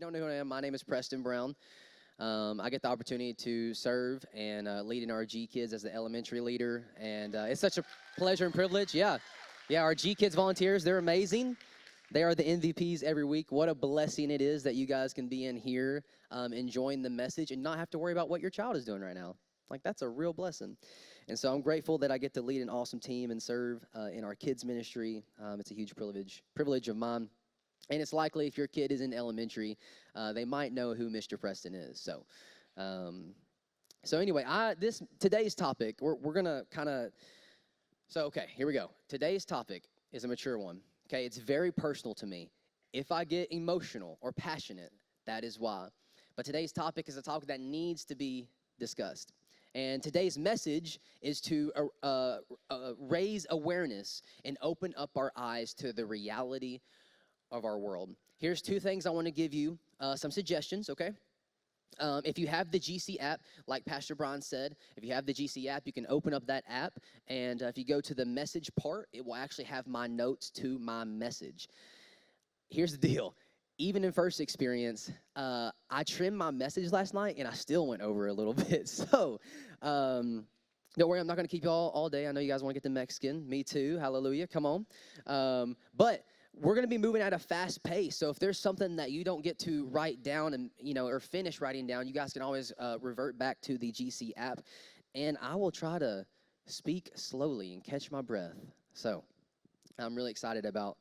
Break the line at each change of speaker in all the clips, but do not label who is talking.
don't know who I am, my name is Preston Brown. I get the opportunity to serve and lead in our G Kids as the elementary leader, and it's such a pleasure and privilege. Yeah, our G Kids volunteers, they're amazing. They are the MVPs every week. What a blessing it is that you guys can be in here enjoying the message and not have to worry about what your child is doing right now. Like, that's a real blessing. And so I'm grateful that I get to lead an awesome team and serve in our kids ministry. It's a huge privilege of mine. And it's likely if your kid is in elementary, they might know who Mr. Preston is. So anyway, today's topic, we're gonna kind of. So okay, here we go. Today's topic is a mature one. Okay, it's very personal to me. If I get emotional or passionate, that is why. But today's topic is a topic that needs to be discussed. And today's message is to raise awareness and open up our eyes to the reality of our world. Here's two things I want to give you, some suggestions, okay? If you have the GC app, like Pastor Brian said, if you have the GC app, you can open up that app, and if you go to the message part, it will actually have my notes to my message. Here's the deal. Even in first experience, I trimmed my message last night, and I still went over a little bit. So don't worry, I'm not going to keep you all day. I know you guys want to get the Mexican. Me too. Hallelujah. Come on. But we're going to be moving at a fast pace. So if there's something that you don't get to write down and, or finish writing down, you guys can always revert back to the GC app. And I will try to speak slowly and catch my breath. So I'm really excited about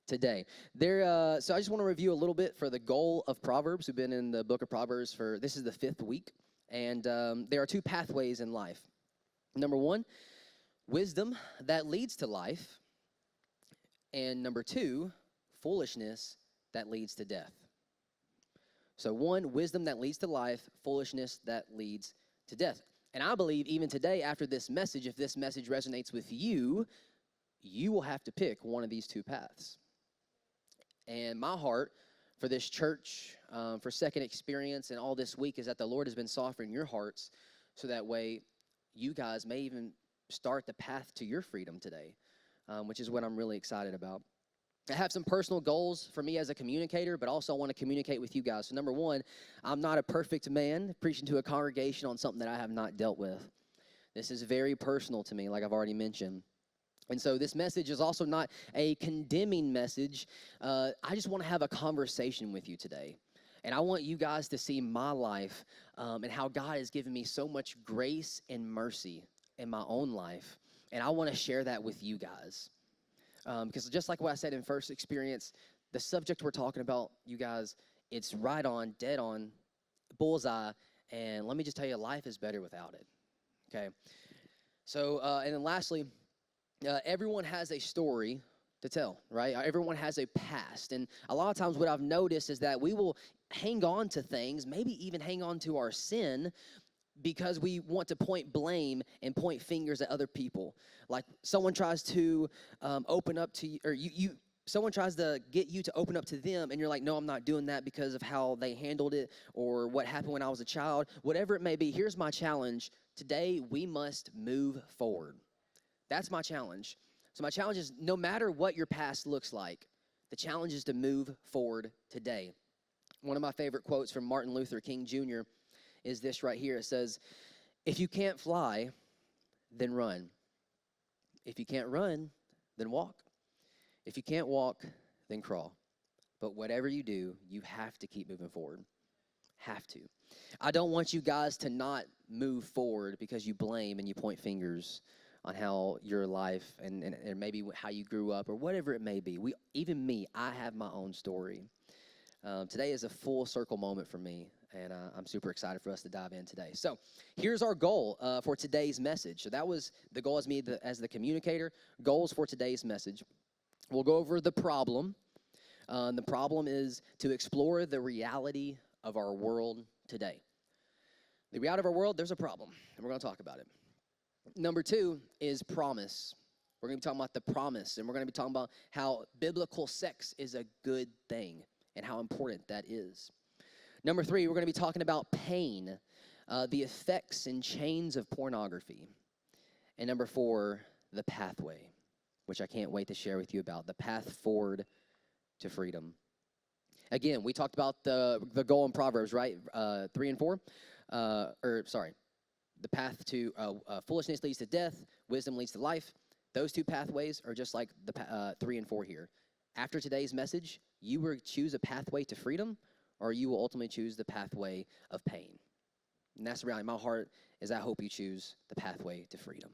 today. So I just want to review a little bit for the goal of Proverbs. We've been in the book of Proverbs this is the 5th week. And there are two pathways in life. Number one, wisdom that leads to life. And number two, foolishness that leads to death. So one, wisdom that leads to life, foolishness that leads to death. And I believe even today after this message, if this message resonates with you, you will have to pick one of these two paths. And my heart for this church, for Second Experience and all this week is that the Lord has been softening your hearts so that way you guys may even start the path to your freedom today. Which is what I'm really excited about. I have some personal goals for me as a communicator, but also I want to communicate with you guys. So number one, I'm not a perfect man preaching to a congregation on something that I have not dealt with. This is very personal to me, like I've already mentioned. And so this message is also not a condemning message. I just want to have a conversation with you today. And I want you guys to see my life and how God has given me so much grace and mercy in my own life. And I want to share that with you guys. Because just like what I said in first experience, the subject we're talking about, you guys, it's right on, dead on, bullseye. And let me just tell you, life is better without it. Okay? So, and then lastly, everyone has a story to tell, right? Everyone has a past. And a lot of times what I've noticed is that we will hang on to things, maybe even hang on to our sin, because we want to point blame and point fingers at other people. Like someone tries to open up to you, or someone tries to get you to open up to them, and you're like, no, I'm not doing that because of how they handled it or what happened when I was a child. Whatever it may be, here's my challenge. Today, we must move forward. That's my challenge. So my challenge is no matter what your past looks like, the challenge is to move forward today. One of my favorite quotes from Martin Luther King Jr. is this right here. It says, if you can't fly, then run. If you can't run, then walk. If you can't walk, then crawl. But whatever you do, you have to keep moving forward. Have to. I don't want you guys to not move forward because you blame and you point fingers on how your life and maybe how you grew up or whatever it may be. Even me, I have my own story. Today is a full circle moment for me, and I'm super excited for us to dive in today. So here's our goal for today's message. So that was the goal as me as the communicator. Goals for today's message. We'll go over the problem. The problem is to explore the reality of our world today. The reality of our world, there's a problem, and we're going to talk about it. Number two is promise. We're going to be talking about the promise, and we're going to be talking about how biblical sex is a good thing and how important that is. Number three, we're going to be talking about pain, the effects and chains of pornography. And number four, the pathway, which I can't wait to share with you about, the path forward to freedom. Again, we talked about the goal in Proverbs, right? 3 and 4. The path to foolishness leads to death, wisdom leads to life. Those two pathways are just like the 3 and 4 here. After today's message, you will choose a pathway to freedom, or you will ultimately choose the pathway of pain. And that's the reality. My heart is I hope you choose the pathway to freedom.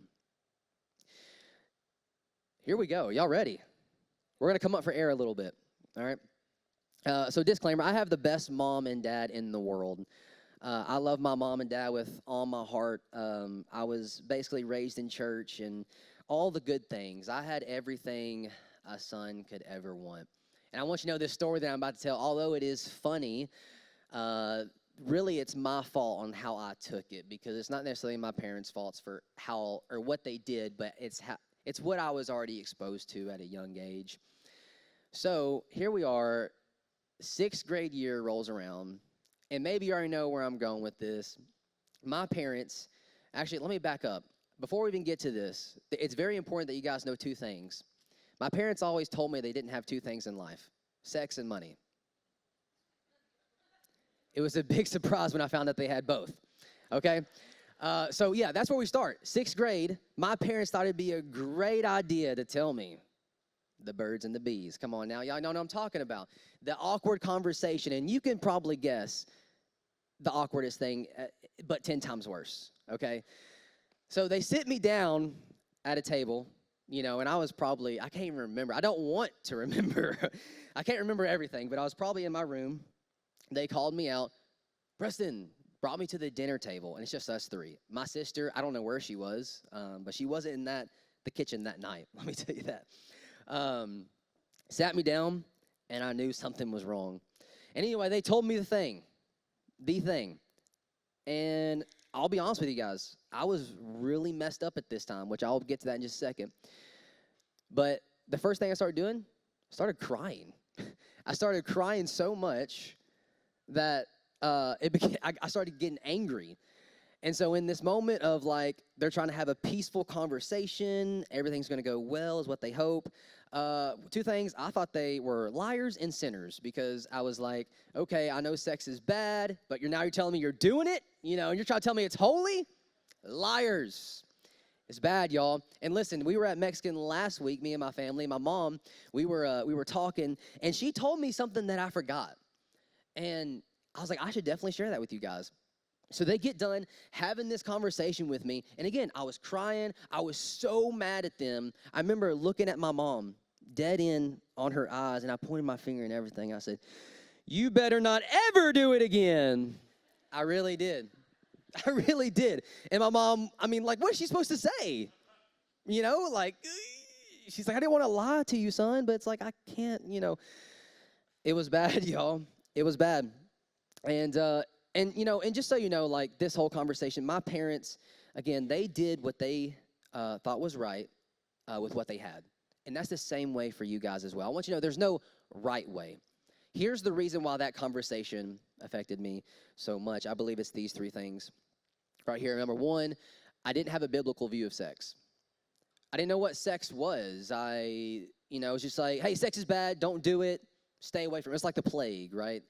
Here we go. Y'all ready? We're going to come up for air a little bit, all right? So disclaimer, I have the best mom and dad in the world. I love my mom and dad with all my heart. I was basically raised in church and all the good things. I had everything a son could ever want. And I want you to know this story that I'm about to tell, although it is funny, really it's my fault on how I took it, because it's not necessarily my parents' faults for how or what they did, but it's what I was already exposed to at a young age. So here we are, 6th grade year rolls around, and maybe you already know where I'm going with this. My parents, actually, let me back up. Before we even get to this, it's very important that you guys know 2 things. My parents always told me they didn't have 2 things in life, sex and money. It was a big surprise when I found out they had both, okay? So, yeah, that's where we start. 6th grade, my parents thought it'd be a great idea to tell me the birds and the bees. Come on now, y'all know what I'm talking about. The awkward conversation, and you can probably guess the awkwardest thing, but 10 times worse, okay? So they sit me down at a table, and I was probably, I can't even remember. I don't want to remember. I can't remember everything, but I was probably in my room. They called me out. Preston brought me to the dinner table, and it's just us 3. My sister, I don't know where she was, but she wasn't in the kitchen that night. Let me tell you that. Sat me down, and I knew something was wrong. And anyway, they told me the thing. And I'll be honest with you guys, I was really messed up at this time, which I'll get to that in just a second. But the first thing I started doing, I started crying. I started crying so much that I started getting angry. And so in this moment of they're trying to have a peaceful conversation, everything's going to go well is what they hope. 2 things, I thought they were liars and sinners, because I was like, okay, I know sex is bad, but you're telling me you're doing it, and you're trying to tell me it's holy? Liars. It's bad, y'all. And listen, we were at Mexican last week, me and my family, my mom, we were talking, and she told me something that I forgot. And I was like, I should definitely share that with you guys. So they get done having this conversation with me. And again, I was crying. I was so mad at them. I remember looking at my mom, dead in on her eyes, and I pointed my finger and everything. I said, "You better not ever do it again." I really did. I really did. And my mom, what is she supposed to say? She's like, "I didn't want to lie to you, son, but it's like, I can't, It was bad, y'all. It was bad. And just so you know, this whole conversation, my parents, again, they did what they thought was right with what they had. And that's the same way for you guys as well. I want you to know there's no right way. Here's the reason why that conversation affected me so much. I believe it's these 3 things right here. Number 1, I didn't have a biblical view of sex. I didn't know what sex was. I was just like, hey, sex is bad. Don't do it. Stay away from it. It's like the plague, right?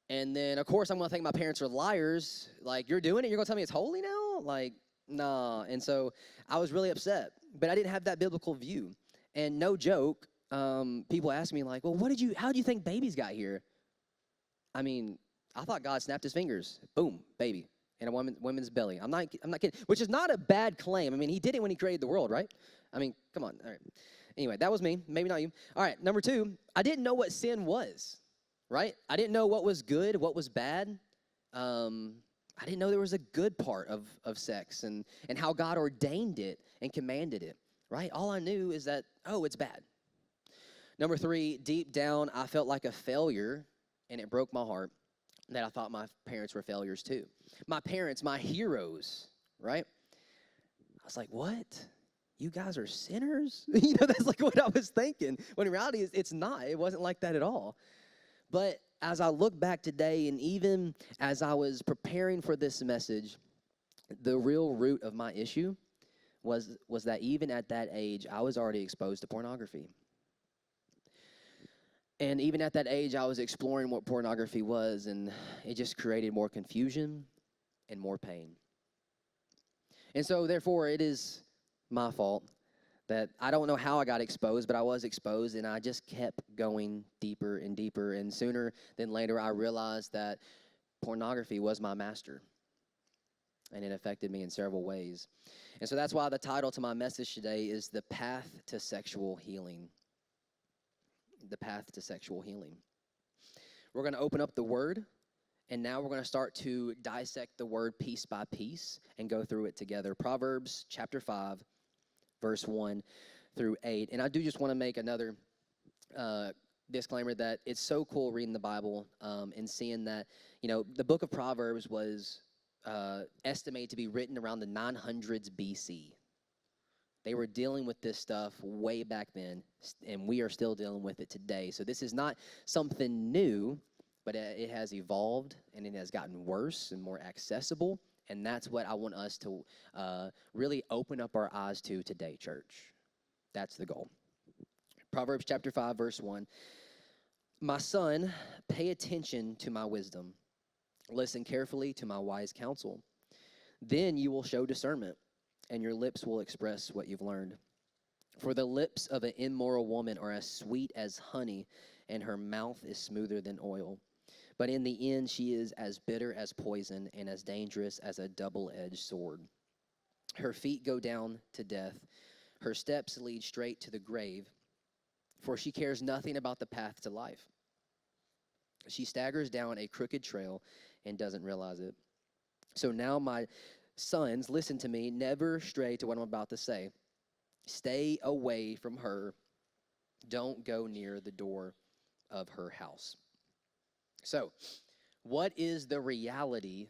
And then, of course, I'm going to think my parents are liars. You're doing it? You're going to tell me it's holy now? Nah. And so I was really upset. But I didn't have that biblical view. And no joke, people ask me, well, how do you think babies got here? I thought God snapped his fingers. Boom, baby, in a woman's belly. I'm not kidding. Which is not a bad claim. He did it when he created the world, right? Come on. All right. Anyway, that was me. Maybe not you. All right, number 2, I didn't know what sin was. Right? I didn't know what was good, what was bad. I didn't know there was a good part of sex and how God ordained it and commanded it. Right? All I knew is that, it's bad. Number 3, deep down, I felt like a failure, and it broke my heart that I thought my parents were failures too. My parents, my heroes, right? I was like, what? You guys are sinners? That's what I was thinking. When in reality, it's not. It wasn't like that at all. But as I look back today, and even as I was preparing for this message, the real root of my issue was that even at that age, I was already exposed to pornography. And even at that age, I was exploring what pornography was, and it just created more confusion and more pain. And so, therefore, it is my fault that I don't know how I got exposed, but I was exposed, and I just kept going deeper and deeper. And sooner than later, I realized that pornography was my master, and it affected me in several ways. And so that's why the title to my message today is The Path to Sexual Healing. The path to sexual healing. We're going to open up the Word, and now we're going to start to dissect the Word piece by piece and go through it together. Proverbs chapter 5, verse 1 through 8. And I do just want to make another disclaimer that it's so cool reading the Bible and seeing that, the book of Proverbs was estimated to be written around the 900s BC. They were dealing with this stuff way back then, and we are still dealing with it today. So this is not something new, but it has evolved, and it has gotten worse and more accessible, and that's what I want us to really open up our eyes to today, church. That's the goal. Proverbs chapter 5, verse 1. My son, pay attention to my wisdom. Listen carefully to my wise counsel. Then you will show discernment, and your lips will express what you've learned. For the lips of an immoral woman are as sweet as honey, and her mouth is smoother than oil. But in the end she is as bitter as poison and as dangerous as a double-edged sword. Her feet go down to death. Her steps lead straight to the grave, for she cares nothing about the path to life. She staggers down a crooked trail and doesn't realize it. So now, my sons, listen to me. Never stray to what I'm about to say. Stay away from her. Don't go near the door of her house. So, what is the reality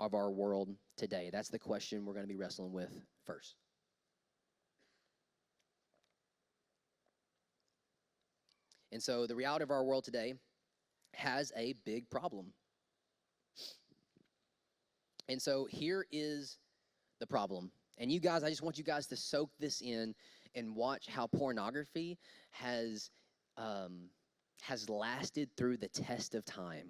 of our world today? That's the question we're going to be wrestling with first. And so, the reality of our world today has a big problem. And so here is the problem. And you guys, I just want you guys to soak this in and watch how pornography has lasted through the test of time.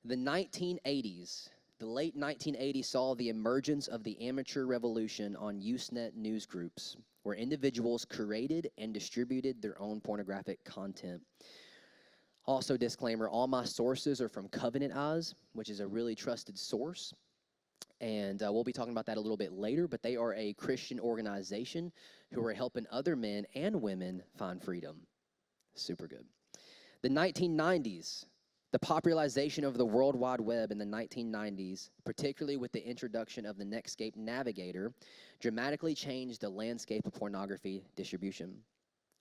The 1980s, the late 1980s saw the emergence of the amateur revolution on Usenet news groups, where individuals created and distributed their own pornographic content. Also, disclaimer, all my sources are from Covenant Eyes, which is a really trusted source. And we'll be talking about that a little bit later, but they are a Christian organization who are helping other men and women find freedom. Super good. The 1990s, the popularization of the World Wide Web in the 1990s, particularly with the introduction of the Netscape Navigator, dramatically changed the landscape of pornography distribution.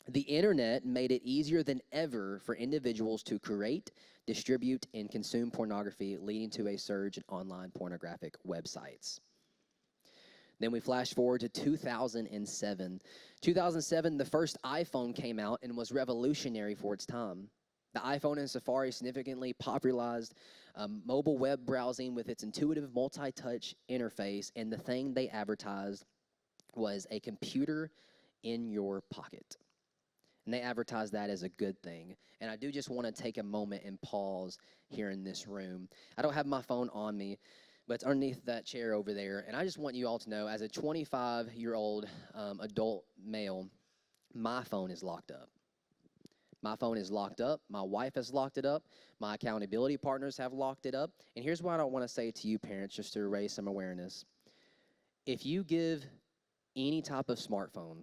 The internet made it easier than ever for individuals to create, distribute, and consume pornography, leading to a surge in online pornographic websites. Then we flash forward to 2007. 2007, the first iPhone came out and was revolutionary for its time. The iPhone and Safari significantly popularized mobile web browsing with its intuitive multi-touch interface, and the thing they advertised was a computer in your pocket. And they advertise that as a good thing. And I do just want to take a moment and pause here in this room. I don't have my phone on me, but it's underneath that chair over there. And I just want you all to know, as a 25-year-old adult male, my phone is locked up. My phone is locked up. My wife has locked it up. My accountability partners have locked it up. And here's what I want to say to you, parents, just to raise some awareness. If you give any type of smartphone,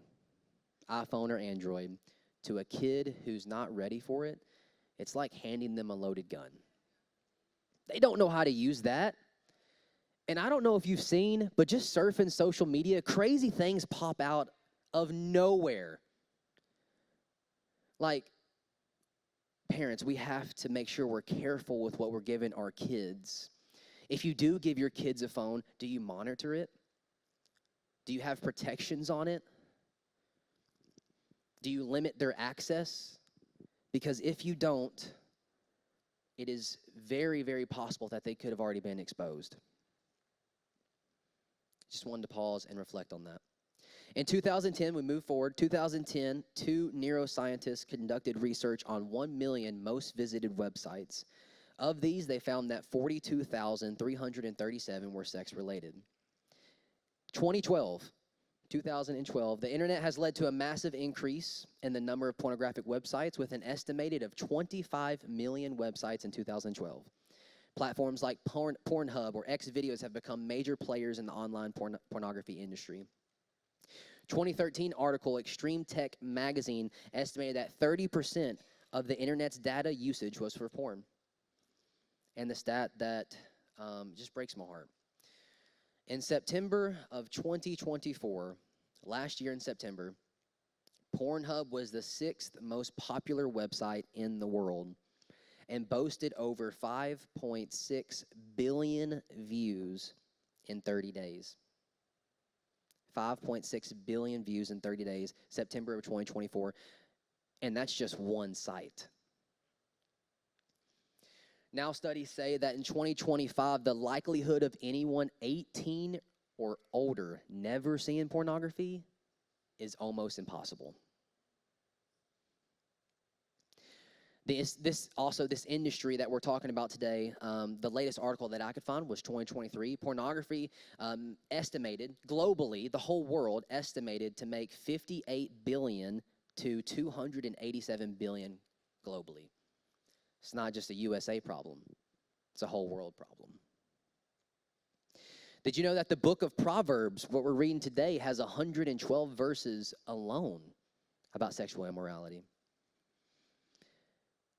iPhone or Android, to a kid who's not ready for it, it's like handing them a loaded gun. They don't know how to use that. And I don't know if you've seen, but just surfing social media, crazy things pop out of nowhere. Like, parents, we have to make sure we're careful with what we're giving our kids. If you do give your kids a phone, do you monitor it? Do you have protections on it? Do you limit their access? Because if you don't, it is very, very possible that they could have already been exposed. Just wanted to pause and reflect on that. In 2010, we move forward. 2010, two neuroscientists conducted research on 1 million most visited websites. Of these, they found that 42,337 were sex-related. 2012, the internet has led to a massive increase in the number of pornographic websites, with an estimated of 25 million websites in 2012. Platforms like Pornhub or Xvideos have become major players in the online pornography industry. 2013 article, Extreme Tech Magazine, estimated that 30% of the internet's data usage was for porn. And the stat that just breaks my heart. In September of 2024, last year in September, Pornhub was the 6th most popular website in the world and boasted over 5.6 billion views in 30 days. 5.6 billion views in 30 days, September of 2024, and that's just one site. Now studies say that in 2025, the likelihood of anyone 18 or older never seeing pornography is almost impossible. This industry that we're talking about today, the latest article that I could find was 2023. Pornography estimated globally, the whole world estimated to make 58 billion to 287 billion globally. It's not just a USA problem. It's a whole world problem. Did you know that the book of Proverbs, what we're reading today, has 112 verses alone about sexual immorality?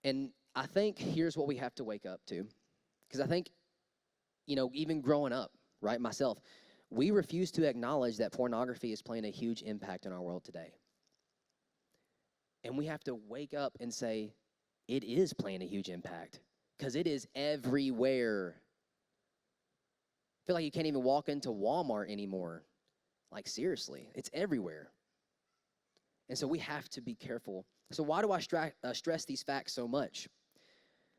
And I think here's what we have to wake up to. Because I think, even growing up, right, myself, we refuse to acknowledge that pornography is playing a huge impact in our world today. And we have to wake up and say, it is playing a huge impact. Because it is everywhere. I feel like you can't even walk into Walmart anymore. Like, seriously, it's everywhere. And so we have to be careful. So why do I stress these facts so much?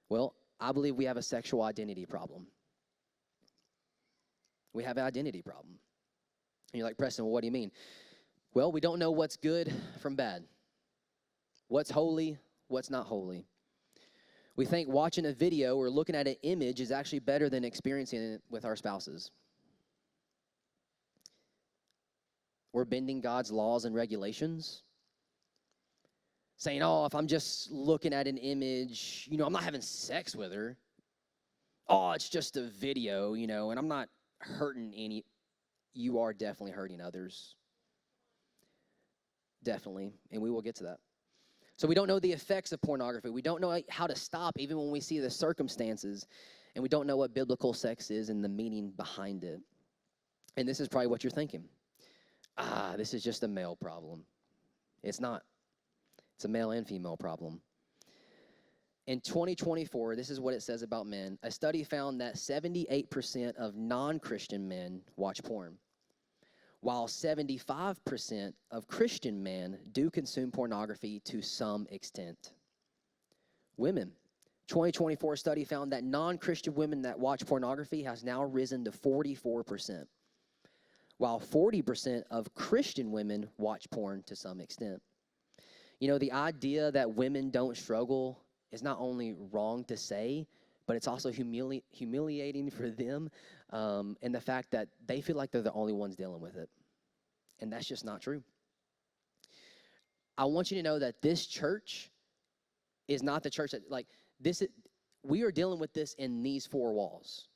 Well, I believe we have a sexual identity problem. We have an identity problem. And you're like, Preston, well, what do you mean? Well, we don't know what's good from bad. What's holy, what's not holy. We think watching a video or looking at an image is actually better than experiencing it with our spouses. We're bending God's laws and regulations. Saying, oh, if I'm just looking at an image, I'm not having sex with her. Oh, it's just a video, and I'm not hurting any. You are definitely hurting others. Definitely, and we will get to that. So we don't know the effects of pornography. We don't know how to stop even when we see the circumstances, and we don't know what biblical sex is and the meaning behind it. And this is probably what you're thinking. This is just a male problem. It's not. It's a male and female problem. In 2024, this is what it says about men. A study found that 78% of non-Christian men watch porn, while 75% of Christian men do consume pornography to some extent. Women. 2024 study found that non-Christian women that watch pornography has now risen to 44%, while 40% of Christian women watch porn to some extent. The idea that women don't struggle is not only wrong to say, but it's also humiliating for them, and the fact that they feel like they're the only ones dealing with it. And that's just not true. I want you to know that this church is not the church that, we are dealing with this in these four walls.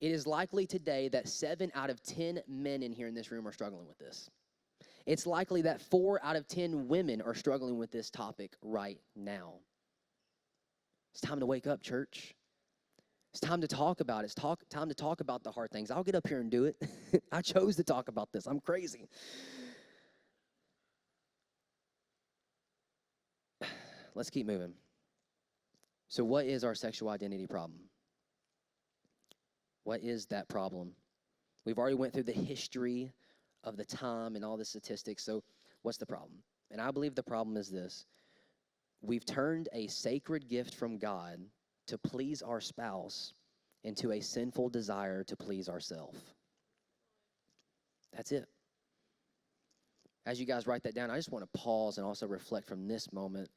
It is likely today that 7 out of 10 men in here in this room are struggling with this. It's likely that 4 out of 10 women are struggling with this topic right now. It's time to wake up, church. It's time to talk about it. It's time to talk about the hard things. I'll get up here and do it. I chose to talk about this. I'm crazy. Let's keep moving. So what is our sexual identity problem? What is that problem? We've already went through the history of the time and all the statistics. So what's the problem? And I believe the problem is this. We've turned a sacred gift from God to please our spouse into a sinful desire to please ourselves. That's it. As you guys write that down, I just want to pause and also reflect from this moment.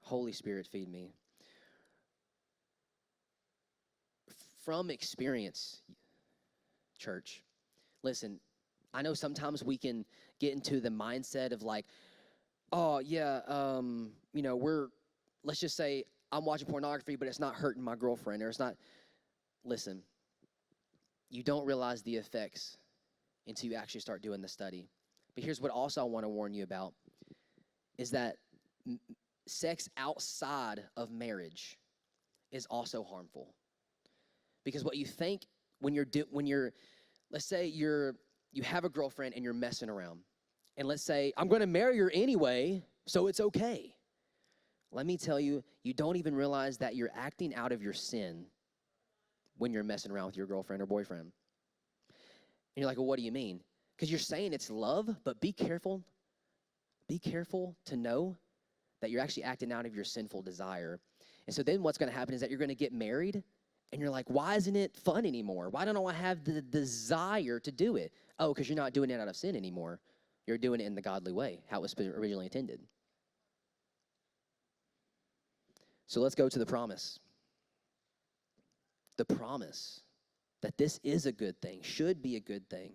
Holy Spirit, feed me. From experience, church, listen, I know sometimes we can get into the mindset of like, oh, yeah, let's just say I'm watching pornography, but it's not hurting my girlfriend, or it's not. Listen, you don't realize the effects until you actually start doing the study. But here's what also I want to warn you about, is that sex outside of marriage is also harmful. Because what you think let's say you have a girlfriend and you're messing around, and let's say, I'm going to marry her anyway, so it's okay. Let me tell you, you don't even realize that you're acting out of your sin when you're messing around with your girlfriend or boyfriend. And you're like, well, what do you mean? Because you're saying it's love, but be careful. Be careful to know that you're actually acting out of your sinful desire. And so then what's going to happen is that you're going to get married, and you're like, why isn't it fun anymore? Why don't I have the desire to do it? Oh, because you're not doing it out of sin anymore. You're doing it in the godly way, how it was originally intended. So let's go to the promise. The promise that this is a good thing, should be a good thing.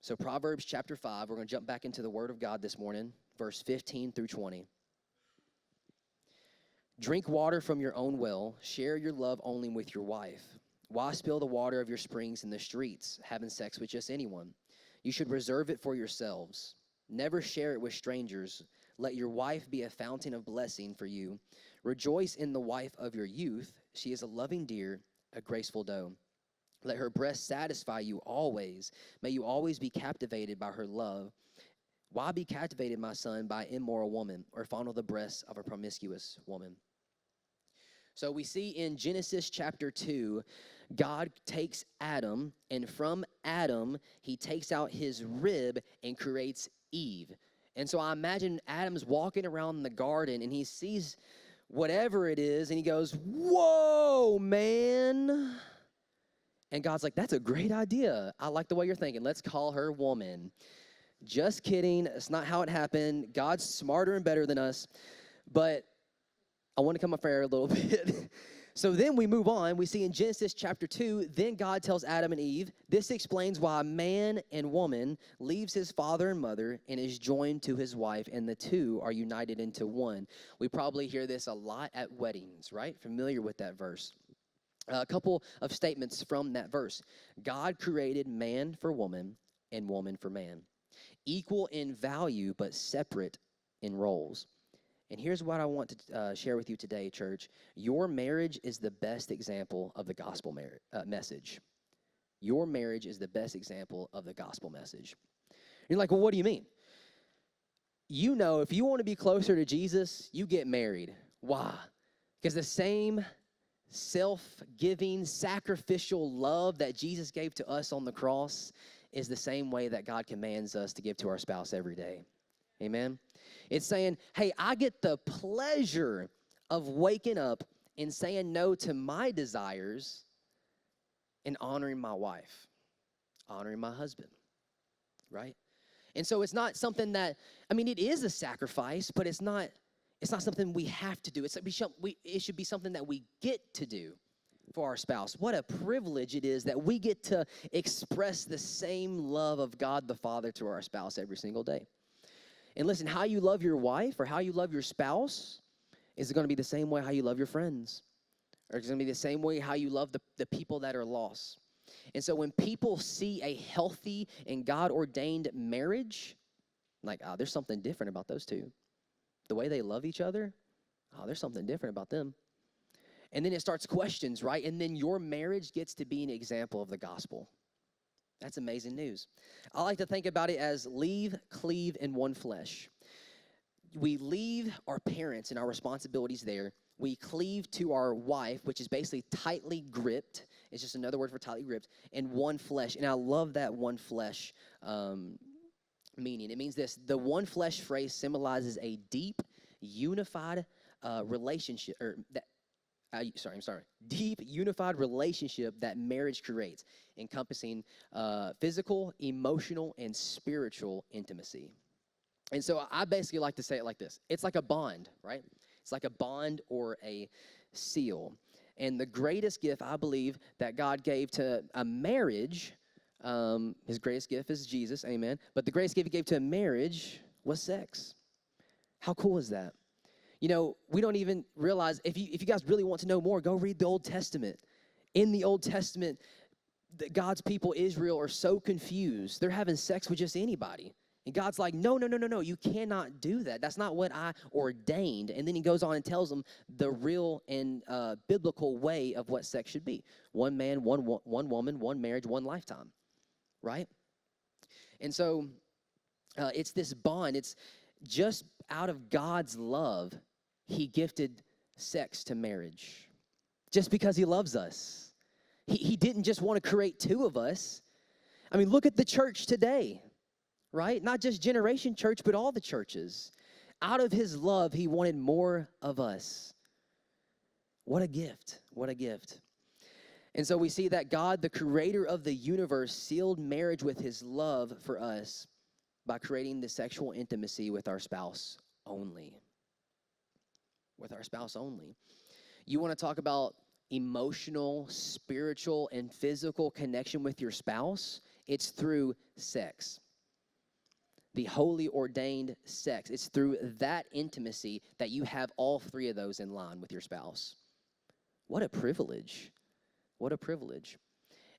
So Proverbs chapter 5, we're going to jump back into the Word of God this morning, verse 15 through 20. Drink water from your own well. Share your love only with your wife. Why spill the water of your springs in the streets, having sex with just anyone? You should reserve it for yourselves. Never share it with strangers. Let your wife be a fountain of blessing for you. Rejoice in the wife of your youth. She is a loving deer, a graceful doe. Let her breast satisfy you always. May you always be captivated by her love. Why be captivated, my son, by an immoral woman, or fondle the breasts of a promiscuous woman? So we see in Genesis chapter 2, God takes Adam, and from Adam, he takes out his rib and creates Eve. And so I imagine Adam's walking around the garden, and he sees whatever it is, and he goes, whoa, man. And God's like, that's a great idea. I like the way you're thinking. Let's call her woman. Just kidding. It's not how it happened. God's smarter and better than us. But I want to come up here a little bit. So then we move on. We see in Genesis chapter 2, then God tells Adam and Eve, this explains why man and woman leaves his father and mother and is joined to his wife, and the two are united into one. We probably hear this a lot at weddings, right? Familiar with that verse. A couple of statements from that verse. God created man for woman and woman for man. Equal in value, but separate in roles. And here's what I want to share with you today, church. Your marriage is the best example of the gospel message. Your marriage is the best example of the gospel message. You're like, well, what do you mean? You know, if you want to be closer to Jesus, you get married. Why? Because the same self-giving, sacrificial love that Jesus gave to us on the cross is the same way that God commands us to give to our spouse every day. Amen? It's saying, hey, I get the pleasure of waking up and saying no to my desires and honoring my wife, honoring my husband, right? And so it's not something that, it is a sacrifice, but it's not something we have to do. It should be something that we get to do for our spouse. What a privilege it is that we get to express the same love of God the Father to our spouse every single day. And listen, how you love your wife or how you love your spouse is going to be the same way how you love your friends. Or it's going to be the same way how you love the people that are lost. And so when people see a healthy and God-ordained marriage, like, there's something different about those two. The way they love each other, there's something different about them. And then it starts questions, right? And then your marriage gets to be an example of the gospel. That's amazing news. I like to think about it as leave, cleave, in one flesh. We leave our parents and our responsibilities there. We cleave to our wife, which is basically tightly gripped. It's just another word for tightly gripped, in one flesh. And I love that one flesh meaning. It means this: the one flesh phrase symbolizes a deep, unified relationship, deep, unified relationship that marriage creates, encompassing physical, emotional, and spiritual intimacy. And so I basically like to say it like this. It's like a bond, right? It's like a bond or a seal. And the greatest gift, I believe, that God gave to a marriage, his greatest gift is Jesus, amen. But the greatest gift he gave to a marriage was sex. How cool is that? You know, we don't even realize, if you guys really want to know more, go read the Old Testament. In the Old Testament, God's people, Israel, are so confused. They're having sex with just anybody. And God's like, no, you cannot do that. That's not what I ordained. And then he goes on and tells them the real and biblical way of what sex should be. One man, one woman, one marriage, one lifetime, right? And so it's this bond. It's just out of God's love, he gifted sex to marriage. Just because he loves us. He didn't just want to create two of us. I mean, look at the church today. Right? Not just Generation Church, but all the churches. Out of his love, he wanted more of us. What a gift. What a gift. And so we see that God, the creator of the universe, sealed marriage with his love for us by creating the sexual intimacy with our spouse only. With our spouse only. You want to talk about emotional, spiritual, and physical connection with your spouse? It's through sex. The holy ordained sex. It's through that intimacy that you have all three of those in line with your spouse. What a privilege. What a privilege.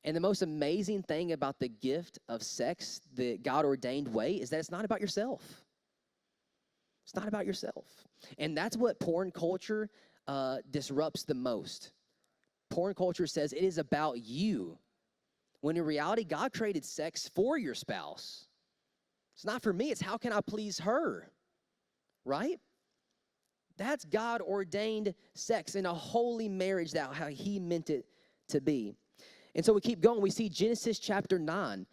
And the most amazing thing about the gift of sex, the God ordained way, is that it's not about yourself. It's not about yourself. And that's what porn culture disrupts the most. Porn culture says it is about you. When in reality, God created sex for your spouse. It's not for me. It's how can I please her, right? That's God-ordained sex in a holy marriage, that how he meant it to be. And so we keep going. We see Genesis chapter 9.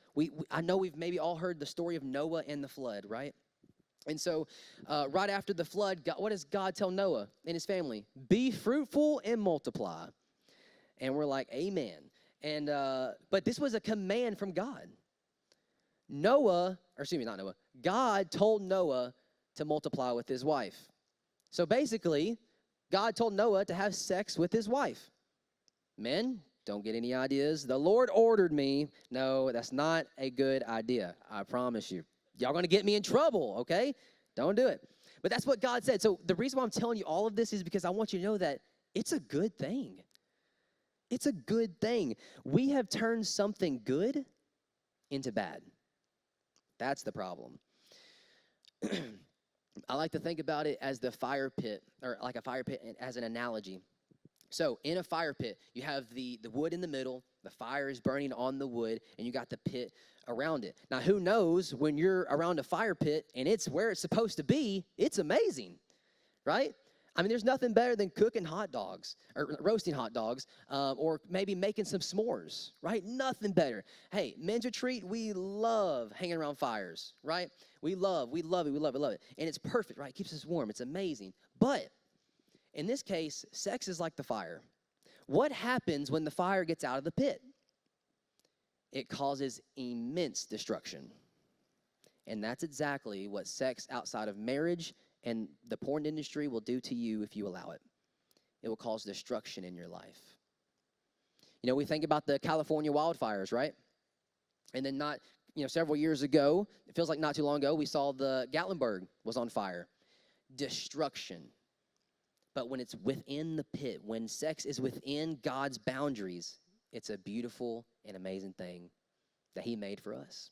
I know we've maybe all heard the story of Noah and the flood, right? And so right after the flood, what does God tell Noah and his family? Be fruitful and multiply. And we're like, amen. And but this was a command from God. God told Noah to multiply with his wife. So basically, God told Noah to have sex with his wife. Men, don't get any ideas. The Lord ordered me. No, that's not a good idea. I promise you. Y'all going to get me in trouble, okay? Don't do it. But that's what God said. So the reason why I'm telling you all of this is because I want you to know that it's a good thing. It's a good thing. We have turned something good into bad. That's the problem. I like to think about it as the fire pit, or like a fire pit as an analogy. So in a fire pit, you have the wood in the middle, the fire is burning on the wood, and you got the pit around it. Now, who knows, when you're around a fire pit and it's where it's supposed to be, it's amazing, right? I mean, there's nothing better than cooking hot dogs or roasting hot dogs or maybe making some s'mores, right? Nothing better. Hey, men's retreat, we love hanging around fires, right? We love it. And it's perfect, right? It keeps us warm. It's amazing. But in this case, sex is like the fire. What happens when the fire gets out of the pit? It causes immense destruction. And that's exactly what sex outside of marriage and the porn industry will do to you if you allow it. It will cause destruction in your life. You know, we think about the California wildfires, right? And then several years ago, it feels like not too long ago, we saw the Gatlinburg was on fire. Destruction. But when it's within the pit, when sex is within God's boundaries, it's a beautiful and amazing thing that he made for us.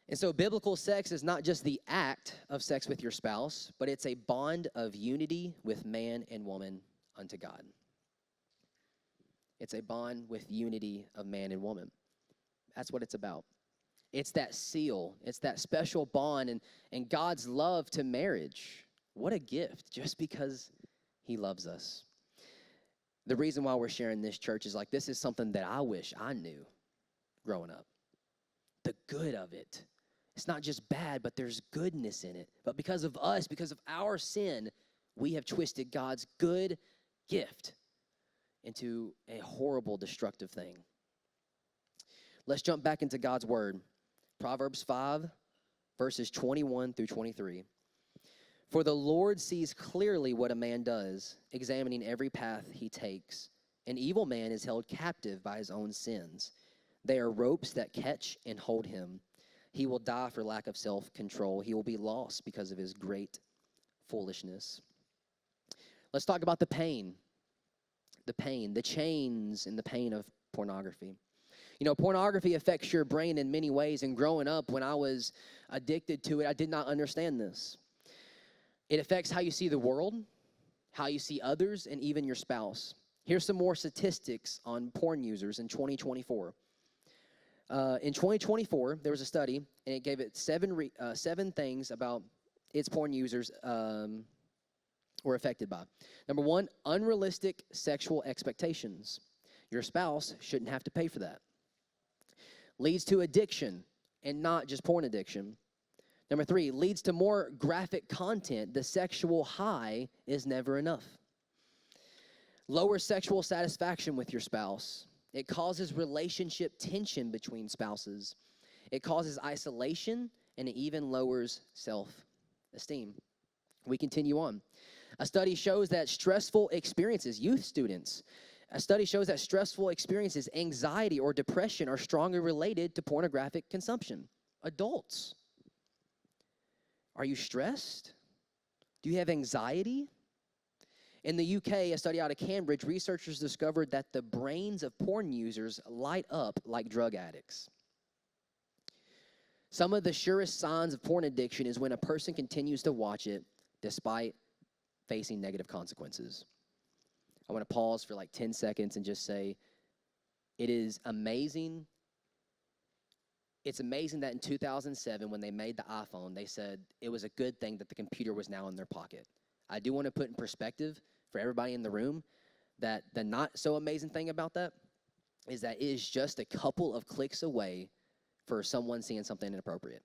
And so biblical sex is not just the act of sex with your spouse, but it's a bond of unity with man and woman unto God. It's a bond with unity of man and woman. That's what it's about. It's that seal. It's that special bond and God's love to marriage. What a gift, just because he loves us. The reason why we're sharing this, church, is like this is something that I wish I knew growing up. The good of it. It's not just bad, but there's goodness in it. But because of us, because of our sin, we have twisted God's good gift into a horrible, destructive thing. Let's jump back into God's word. Proverbs 5, verses 21 through 23. For the Lord sees clearly what a man does, examining every path he takes. An evil man is held captive by his own sins. They are ropes that catch and hold him. He will die for lack of self-control. He will be lost because of his great foolishness. Let's talk about the pain, the chains and the pain of pornography. You know, pornography affects your brain in many ways, and growing up, when I was addicted to it, I did not understand this. It affects how you see the world, how you see others, and even your spouse. Here's some more statistics on porn users in 2024. In 2024, there was a study, and it gave it seven things about its porn users were affected by. Number one, unrealistic sexual expectations. Your spouse shouldn't have to pay for that. Leads to addiction, and not just porn addiction. Number three, leads to more graphic content. The sexual high is never enough. Lower sexual satisfaction with your spouse. It causes relationship tension between spouses. It causes isolation, and it even lowers self-esteem. We continue on. A study shows that stressful experiences, youth students, a study shows that stressful experiences, anxiety or depression, are strongly related to pornographic consumption. Adults, are you stressed? Do you have anxiety? In the UK, a study out of Cambridge, researchers discovered that the brains of porn users light up like drug addicts. Some of the surest signs of porn addiction is when a person continues to watch it despite facing negative consequences. I want to pause for like 10 seconds and just say, it is amazing. It's amazing that in 2007, when they made the iPhone, they said it was a good thing that the computer was now in their pocket. I do want to put in perspective for everybody in the room that the not so amazing thing about that is that it is just a couple of clicks away for someone seeing something inappropriate.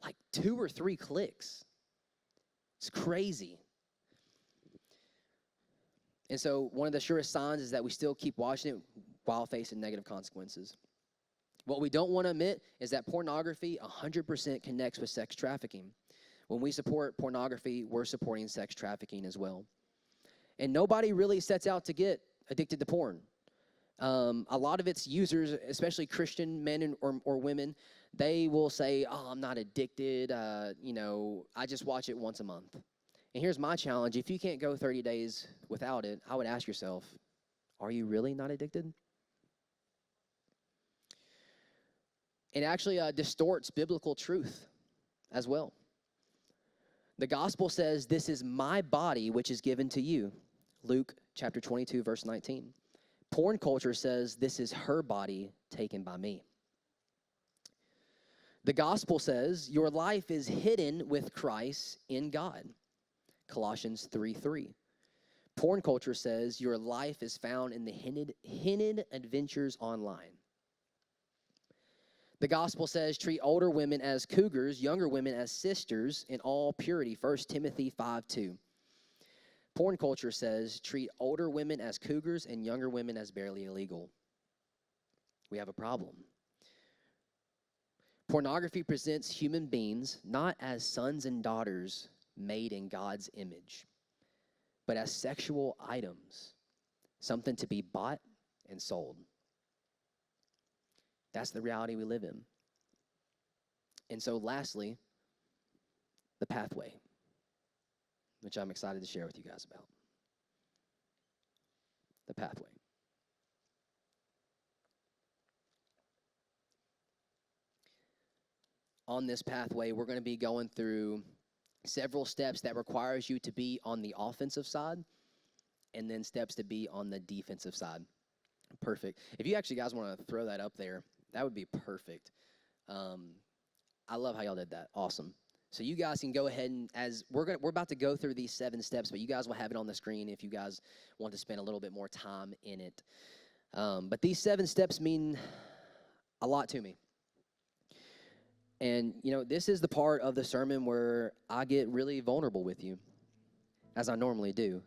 Like 2 or 3 clicks. It's crazy. And so one of the surest signs is that we still keep watching it while facing negative consequences. What we don't want to admit is that pornography 100% connects with sex trafficking. When we support pornography, we're supporting sex trafficking as well. And nobody really sets out to get addicted to porn. A lot of its users, especially Christian men or women, they will say, oh, I'm not addicted. I just watch it once a month. And here's my challenge. If you can't go 30 days without it, I would ask yourself, are you really not addicted? It actually distorts biblical truth as well. The gospel says, this is my body which is given to you. Luke chapter 22, verse 19. Porn culture says, this is her body taken by me. The gospel says, your life is hidden with Christ in God. Colossians 3:3. Porn culture says, your life is found in the hinted adventures online. The gospel says, treat older women as cougars, younger women as sisters in all purity. 1 Timothy 5:2. Porn culture says, treat older women as cougars and younger women as barely illegal. We have a problem. Pornography presents human beings not as sons and daughters made in God's image, but as sexual items, something to be bought and sold. That's the reality we live in. And so lastly, the pathway, which I'm excited to share with you guys about. The pathway. On this pathway, we're going to be going through several steps that requires you to be on the offensive side, and then steps to be on the defensive side. Perfect. If you actually guys want to throw that up there, that would be perfect. I love how y'all did that. Awesome. So you guys can go ahead and, as we're about to go through these 7 steps, but you guys will have it on the screen if you guys want to spend a little bit more time in it. But these 7 steps mean a lot to me. And, this is the part of the sermon where I get really vulnerable with you, as I normally do.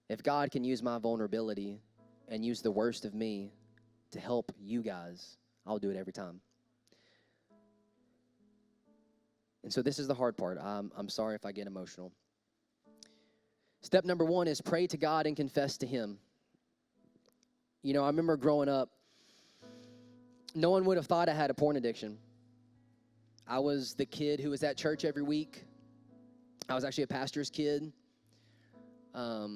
If God can use my vulnerability and use the worst of me to help you guys, I'll do it every time. And so this is the hard part. I'm sorry if I get emotional. Step number 1 is pray to God and confess to Him. You know, I remember growing up, no one would have thought I had a porn addiction. I was the kid who was at church every week. I was actually a pastor's kid. I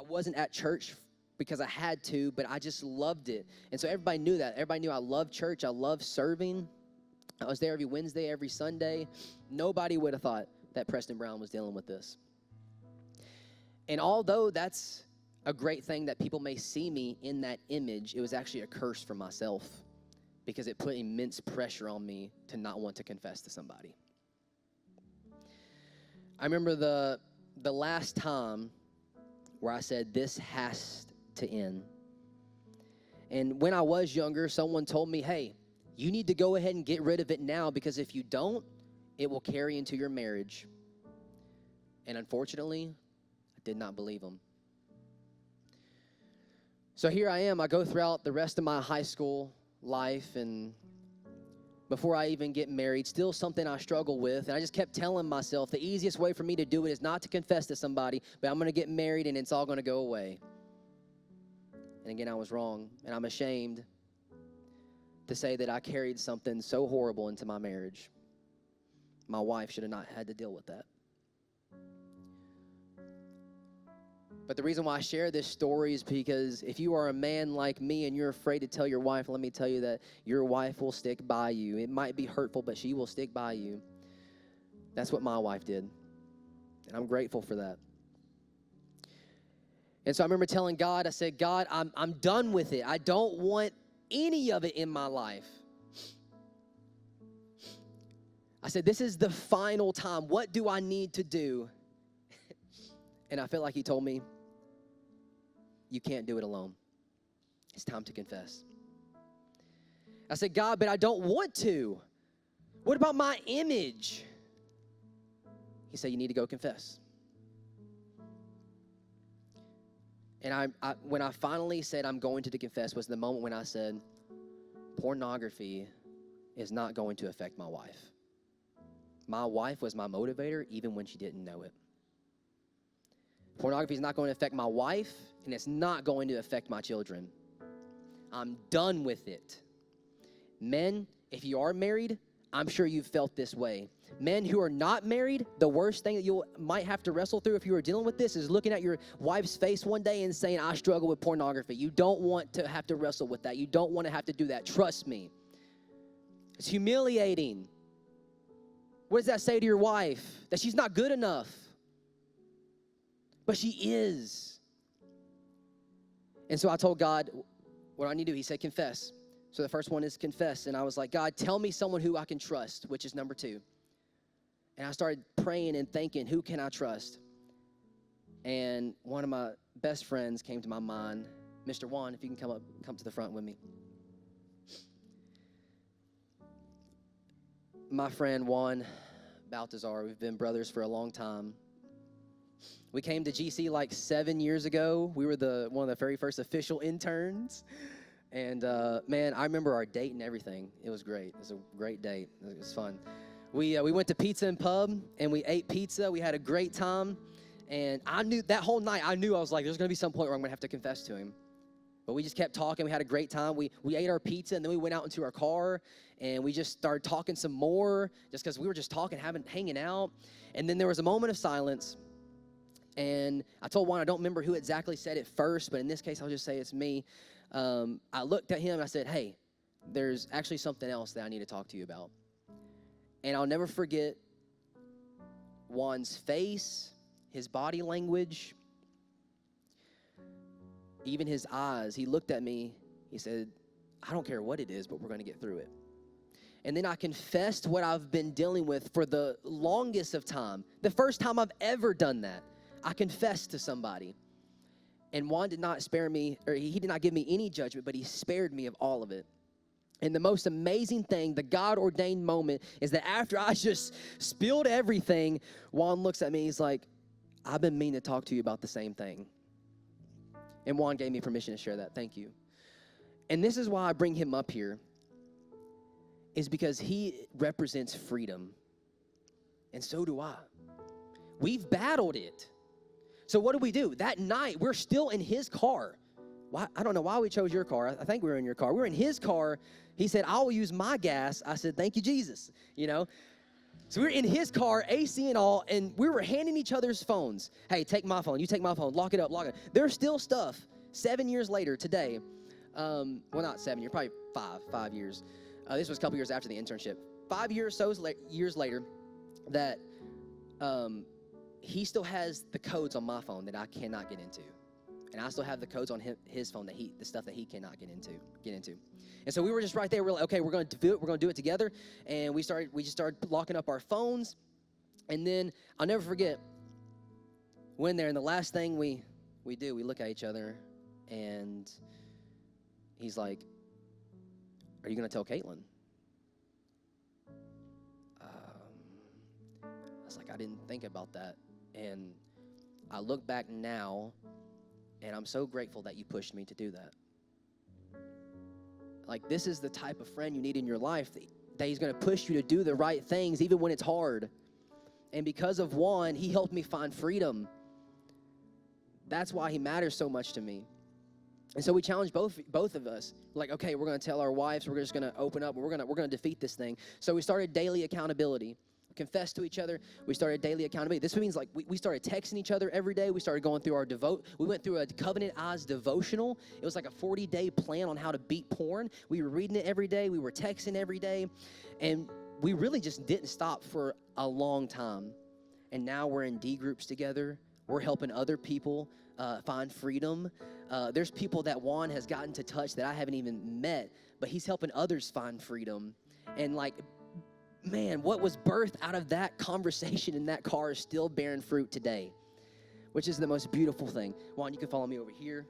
wasn't at church because I had to, but I just loved it. And so everybody knew that. Everybody knew I loved church. I loved serving. I was there every Wednesday, every Sunday. Nobody would have thought that Preston Brown was dealing with this. And although that's a great thing that people may see me in that image, it was actually a curse for myself because it put immense pressure on me to not want to confess to somebody. I remember the last time where I said, this has to end. And when I was younger, someone told me, hey, you need to go ahead and get rid of it now because if you don't, it will carry into your marriage. And unfortunately, I did not believe them. So here I am. I go throughout the rest of my high school life, and before I even get married, still something I struggle with. And I just kept telling myself the easiest way for me to do it is not to confess to somebody, but I'm going to get married and it's all going to go away. And again, I was wrong, and I'm ashamed to say that I carried something so horrible into my marriage. My wife should have not had to deal with that. But the reason why I share this story is because if you are a man like me and you're afraid to tell your wife, let me tell you that your wife will stick by you. It might be hurtful, but she will stick by you. That's what my wife did, and I'm grateful for that. And so I remember telling God, I said, God, I'm done with it. I don't want any of it in my life. I said, this is the final time. What do I need to do? And I felt like He told me, you can't do it alone. It's time to confess. I said, God, but I don't want to. What about my image? He said, you need to go confess. And when I finally said I'm going to confess was the moment when I said, pornography is not going to affect my wife. My wife was my motivator even when she didn't know it. Pornography is not going to affect my wife, and it's not going to affect my children. I'm done with it. Men, if you are married, I'm sure you've felt this way. Men who are not married, the worst thing that you might have to wrestle through if you are dealing with this is looking at your wife's face one day and saying, I struggle with pornography. You don't want to have to wrestle with that. You don't want to have to do that. Trust me. It's humiliating. What does that say to your wife? That she's not good enough. But she is. And so I told God, what I need to do? He said, confess. So the first one is confess. And I was like, God, tell me someone who I can trust, which is number 2. And I started praying and thinking, who can I trust? And one of my best friends came to my mind. Mr. Juan, if you can come to the front with me. My friend Juan Baltazar, we've been brothers for a long time. We came to GC like 7 years ago. We were one of the very first official interns. And, man, I remember our date and everything. It was great. It was a great date. It was fun. We went to Pizza and Pub, and we ate pizza. We had a great time. And I knew that whole night, I was like, there's going to be some point where I'm going to have to confess to him. But we just kept talking. We had a great time. We ate our pizza, and then we went out into our car, and we just started talking some more just because we were just talking, hanging out. And then there was a moment of silence. And I told Juan, I don't remember who exactly said it first, but in this case, I'll just say it's me. I looked at him and I said, hey, there's actually something else that I need to talk to you about. And I'll never forget Juan's face, his body language, even his eyes. He looked at me. He said, I don't care what it is, but we're going to get through it. And then I confessed what I've been dealing with for the longest of time. The first time I've ever done that. I confessed to somebody. And Juan did not spare me, or he did not give me any judgment, but he spared me of all of it. And the most amazing thing, the God-ordained moment, is that after I just spilled everything, Juan looks at me, he's like, I've been meaning to talk to you about the same thing. And Juan gave me permission to share that. Thank you. And this is why I bring him up here, is because he represents freedom. And so do I. We've battled it. So what do? That night, we're still in his car. Why? I don't know why we chose your car. I think we were in your car. We were in his car. He said, I will use my gas. I said, thank you, Jesus. So we were in his car, AC and all, and we were handing each other's phones. Hey, take my phone. You take my phone. Lock it up. There's still stuff 7 years later today. Well, not 7 years, probably 5 years. This was a couple years after the internship. 5 years years later that he still has the codes on my phone that I cannot get into. And I still have the codes on his phone the stuff that he cannot get into. And so we were just right there. We're like, okay, we're going to do it. We're going to do it together. And we just started locking up our phones. And then I'll never forget, went there, and the last thing we do, we look at each other, and he's like, are you going to tell Caitlin? I was like, I didn't think about that. And I look back now, and I'm so grateful that you pushed me to do that. Like, this is the type of friend you need in your life, that he's going to push you to do the right things, even when it's hard. And because of Juan, he helped me find freedom. That's why he matters so much to me. And so we challenged both of us. Like, okay, we're going to tell our wives, we're just going to open up, and we're going to defeat this thing. So we started daily accountability. Confess to each other. We started daily accountability. This means like we started texting each other every day. We started going through we went through a Covenant Eyes devotional. It was like a 40-day plan on how to beat porn. We were reading it every day. We were texting every day. And we really just didn't stop for a long time. And now we're in D groups together. We're helping other people find freedom. There's people that Juan has gotten to touch that I haven't even met, but he's helping others find freedom. And like, man, what was birthed out of that conversation in that car is still bearing fruit today, which is the most beautiful thing. Juan, you can follow me over here.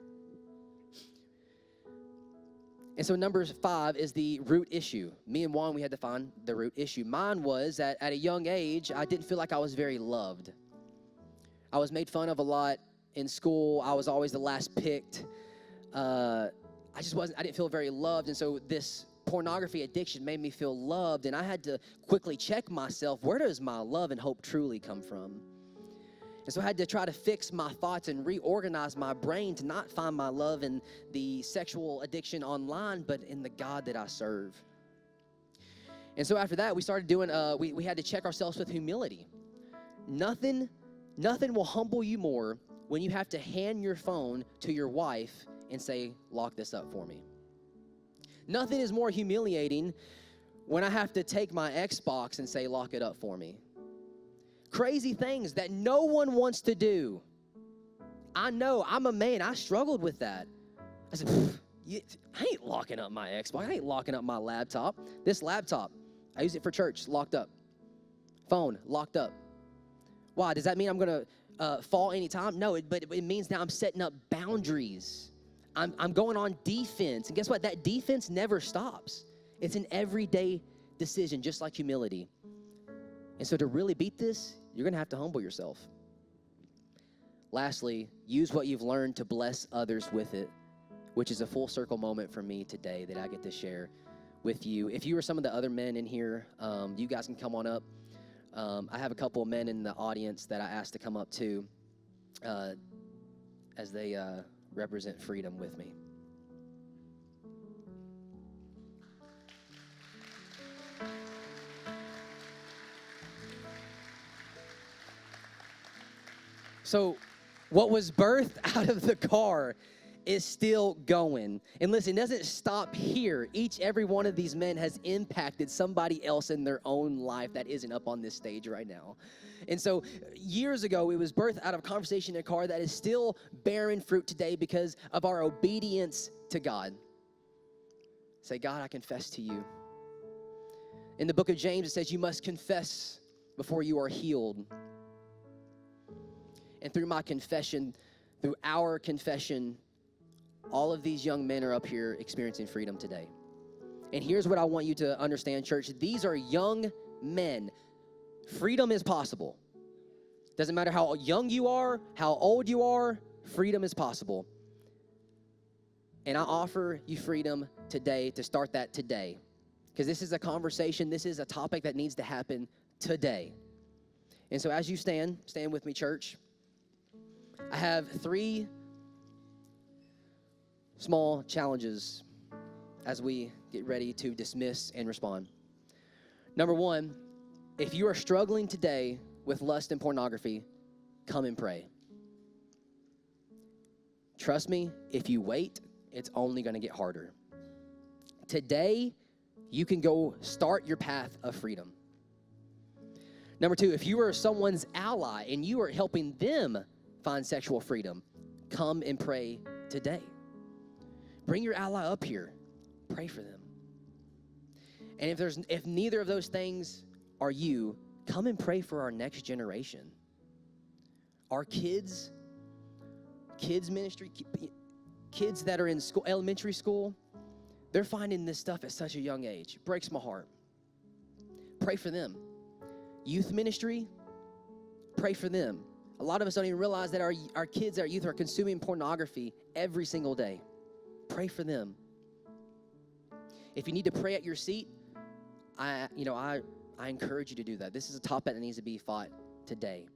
And so number 5 is the root issue. Me and Juan, we had to find the root issue. Mine was that at a young age, I didn't feel like I was very loved. I was made fun of a lot in school. I was always the last picked. I didn't feel very loved. And so this pornography addiction made me feel loved, and I had to quickly check myself, where does my love and hope truly come from? And so I had to try to fix my thoughts and reorganize my brain to not find my love in the sexual addiction online, but in the God that I serve. And so after that, we started doing, we had to check ourselves with humility. Nothing will humble you more when you have to hand your phone to your wife and say, lock this up for me. Nothing is more humiliating when I have to take my Xbox and say, lock it up for me. Crazy things that no one wants to do. I know, I'm a man. I struggled with that. I said, I ain't locking up my Xbox. I ain't locking up my laptop. This laptop, I use it for church, locked up. Phone, locked up. Why? Does that mean I'm going to fall anytime? No, but it means now I'm setting up boundaries. I'm going on defense. And guess what? That defense never stops. It's an everyday decision, just like humility. And so to really beat this, you're going to have to humble yourself. Lastly, use what you've learned to bless others with it, which is a full circle moment for me today that I get to share with you. If you were some of the other men in here, you guys can come on up. I have a couple of men in the audience that I asked to come up too as they represent freedom with me. So what was birthed out of the car is still going. And listen, it doesn't stop here. Every one of these men has impacted somebody else in their own life that isn't up on this stage right now. And so years ago, it was birthed out of a conversation in a car that is still bearing fruit today because of our obedience to God. Say, God, I confess to you. In the book of James, it says you must confess before you are healed. And through my confession, through our confession, all of these young men are up here experiencing freedom today. And here's what I want you to understand, church. These are young men. Freedom is possible. Doesn't matter how young you are, how old you are, freedom is possible. And I offer you freedom today to start that today. Because this is a conversation, this is a topic that needs to happen today. And so as you stand with me, church. I have 3 small challenges as we get ready to dismiss and respond. Number 1, if you are struggling today with lust and pornography, come and pray. Trust me, if you wait, it's only going to get harder. Today, you can go start your path of freedom. Number 2, if you are someone's ally and you are helping them find sexual freedom, come and pray today. Bring your ally up here. Pray for them. And if neither of those things are you, come and pray for our next generation. Our kids ministry, kids that are in school, elementary school, they're finding this stuff at such a young age. It breaks my heart. Pray for them. Youth ministry, pray for them. A lot of us don't even realize that our kids, our youth are consuming pornography every single day. Pray for them. If you need to pray at your seat, I encourage you to do that. This is a topic that needs to be fought today.